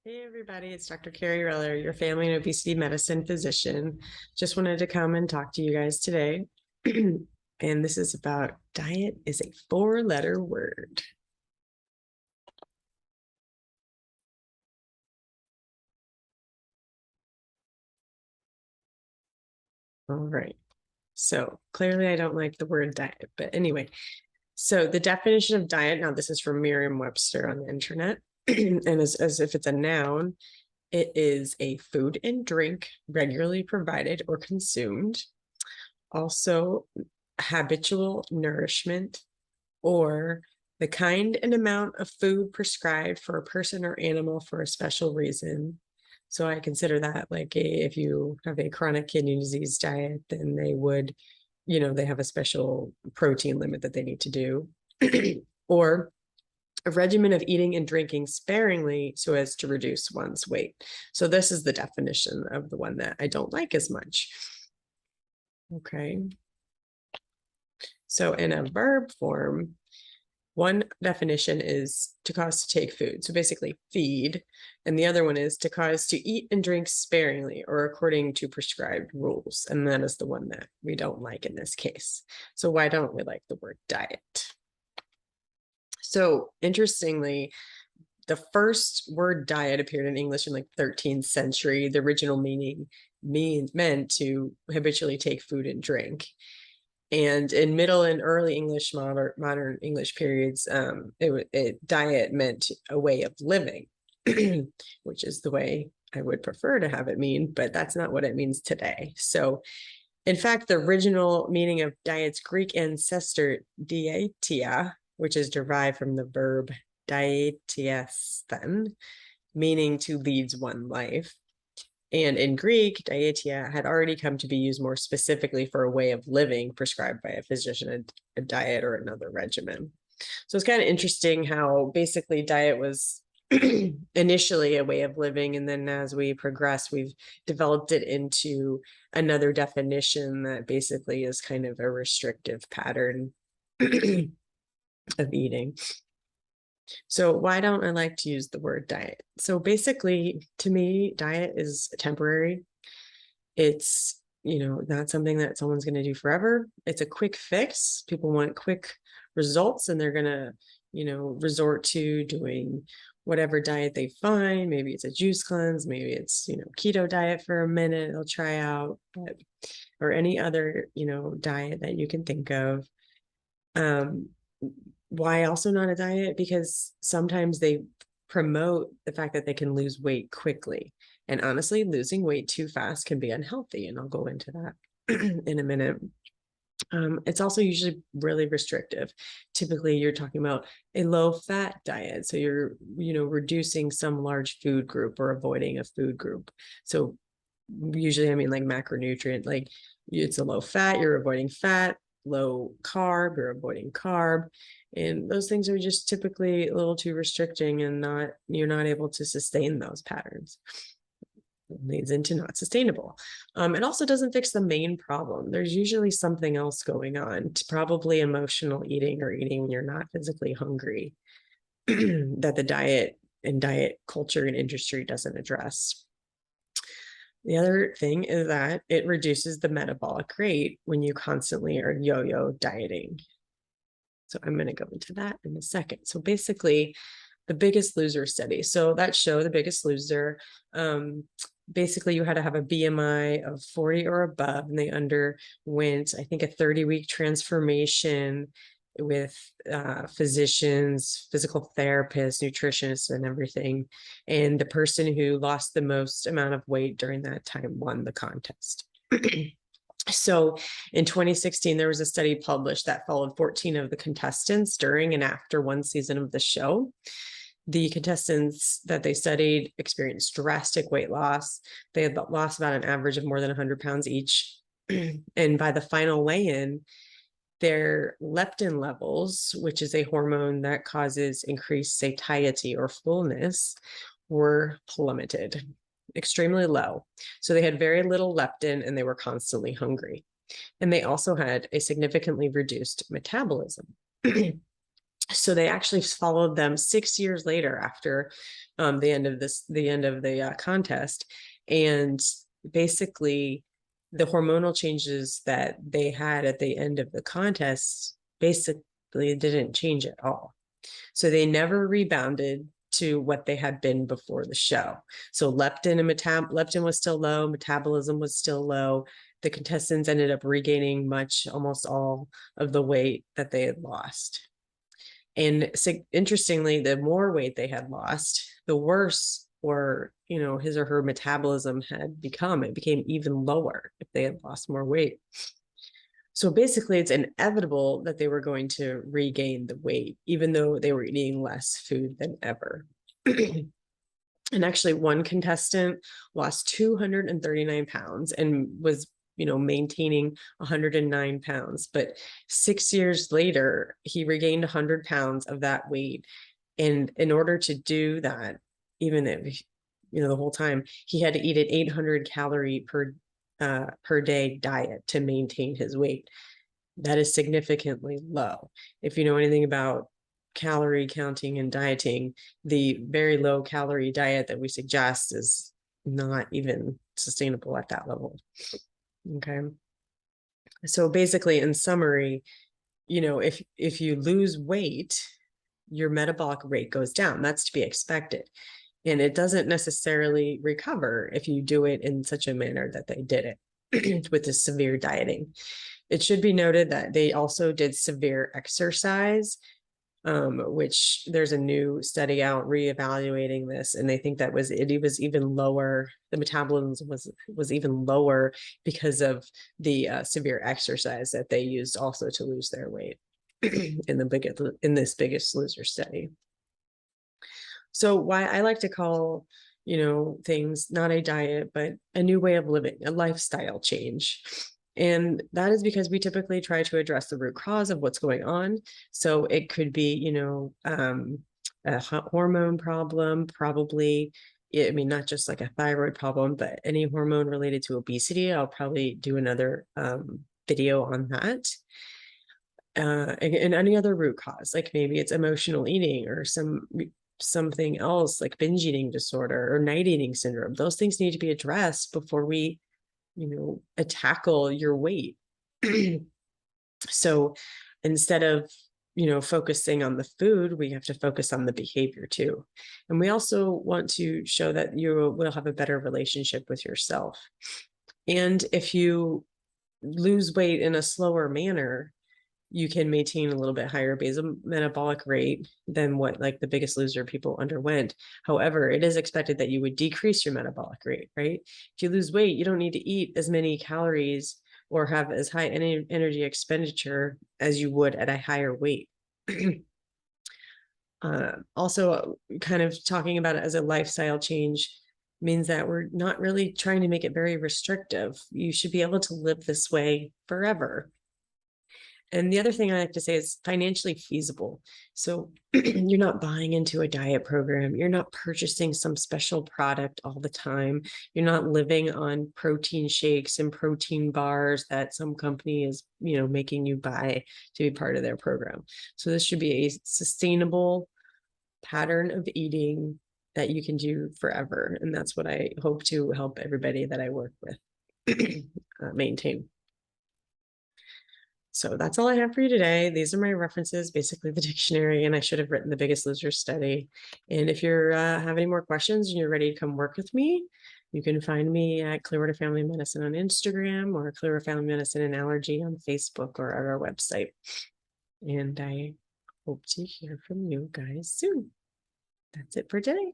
Hey everybody, it's Dr. Carrie Reller, your family and obesity medicine physician. Just wanted to come and talk to you guys today. And this is about diet is a four-letter word. All right. So clearly I don't like the word diet, but anyway. So the definition of diet, now this is from Merriam-Webster on the internet, and as if it's a noun, it is a food and drink regularly provided or consumed. Also, habitual nourishment, or the kind and amount of food prescribed for a person or animal for a special reason. So I consider that like if you have a chronic kidney disease diet, then they would, they have a special protein limit that they need to do. Or a regimen of eating and drinking sparingly so as to reduce one's weight. So this is the definition of the one that I don't like as much. Okay. So in a verb form, one definition is to cause to take food, so basically feed, and the other one is to cause to eat and drink sparingly or according to prescribed rules, and that is the one that we don't like in this case. So why don't we like the word diet? So interestingly, the first word diet appeared in English in like 13th century. The original meaning meant to habitually take food and drink. And in middle and early English, modern English periods, diet meant a way of living, which is the way I would prefer to have it mean, but that's not what it means today. So in fact, the original meaning of diet's Greek ancestor dietia, which is derived from the verb dietiesthon, meaning to lead one life. And in Greek, dietia had already come to be used more specifically for a way of living prescribed by a physician, a diet or another regimen. So it's kind of interesting how basically diet was initially a way of living, and then as we progress, we've developed it into another definition that basically is kind of a restrictive pattern of eating. So why don't I like to use the word diet? So basically, to me, diet is temporary. It's, not something that someone's going to do forever. It's a quick fix. People want quick results, and they're going to, resort to doing whatever diet they find. Maybe it's a juice cleanse, maybe it's, keto diet for a minute they'll try out, or any other, diet that you can think of. Why also not a diet? Because sometimes they promote the fact that they can lose weight quickly. And honestly, losing weight too fast can be unhealthy. And I'll go into that in a minute. It's also usually really restrictive. Typically, you're talking about a low fat diet. So you're, reducing some large food group or avoiding a food group. So usually, I mean, like macronutrient, like it's a low fat, you're avoiding fat, low carb, you're avoiding carb. And those things are just typically a little too restricting, and you're not able to sustain those patterns. It leads into not sustainable. It also doesn't fix the main problem. There's usually something else going on, probably emotional eating or eating when you're not physically hungry, that the diet and diet culture and industry doesn't address. The other thing is that it reduces the metabolic rate when you constantly are yo-yo dieting. So I'm going to go into that in a second. So basically, the Biggest Loser study. So that show, The Biggest Loser, basically you had to have a BMI of 40 or above, and they underwent, I think, a 30-week transformation with physicians, physical therapists, nutritionists, and everything. And the person who lost the most amount of weight during that time won the contest. So in 2016, there was a study published that followed 14 of the contestants during and after one season of the show. The contestants that they studied experienced drastic weight loss. They had lost about an average of more than 100 pounds each. And by the final weigh-in, their leptin levels, which is a hormone that causes increased satiety or fullness, were plummeted, extremely low. So they had very little leptin and they were constantly hungry. And they also had a significantly reduced metabolism. So they actually followed them 6 years later after the end of the contest. And basically the hormonal changes that they had at the end of the contest basically didn't change at all. So they never rebounded to what they had been before the show. So leptin was still low, metabolism was still low. The contestants ended up regaining almost all of the weight that they had lost. And interestingly, the more weight they had lost, the worse or his or her metabolism had become. It became even lower if they had lost more weight. So basically, it's inevitable that they were going to regain the weight, even though they were eating less food than ever. And actually, one contestant lost 239 pounds and was maintaining 109 pounds. But 6 years later, he regained 100 pounds of that weight. And in order to do that, even if, the whole time, he had to eat an 800 calorie per day diet to maintain his weight. That is significantly low. If you know anything about calorie counting and dieting, the very low calorie diet that we suggest is not even sustainable at that level. Okay. So basically, in summary, if you lose weight, your metabolic rate goes down. That's to be expected. And it doesn't necessarily recover if you do it in such a manner that they did it with the severe dieting. It should be noted that they also did severe exercise, which there's a new study out reevaluating this, and they think that it was even lower. The metabolism was even lower because of the severe exercise that they used also to lose their weight in this Biggest Loser study. So why I like to call things not a diet, but a new way of living, a lifestyle change. And that is because we typically try to address the root cause of what's going on. So it could be, a hormone problem, probably. I mean, not just like a thyroid problem, but any hormone related to obesity. I'll probably do another video on that. And any other root cause, like maybe it's emotional eating or something else like binge eating disorder or night eating syndrome. Those things need to be addressed before we tackle your weight. So instead of focusing on the food, we have to focus on the behavior too. And we also want to show that you will have a better relationship with yourself. And if you lose weight in a slower manner, you can maintain a little bit higher basal metabolic rate than what like the Biggest Loser people underwent. However, it is expected that you would decrease your metabolic rate, right? If you lose weight, you don't need to eat as many calories or have as high energy expenditure as you would at a higher weight. Also, kind of talking about it as a lifestyle change means that we're not really trying to make it very restrictive. You should be able to live this way forever. And the other thing I like to say is financially feasible. So you're not buying into a diet program. You're not purchasing some special product all the time. You're not living on protein shakes and protein bars that some company is, making you buy to be part of their program. So this should be a sustainable pattern of eating that you can do forever. And that's what I hope to help everybody that I work with maintain. So that's all I have for you today. These are my references, basically the dictionary, and I should have written the Biggest Loser study. And if you're have any more questions and you're ready to come work with me, you can find me at Clearwater Family Medicine on Instagram or Clearwater Family Medicine and Allergy on Facebook or at our website. And I hope to hear from you guys soon. That's it for today.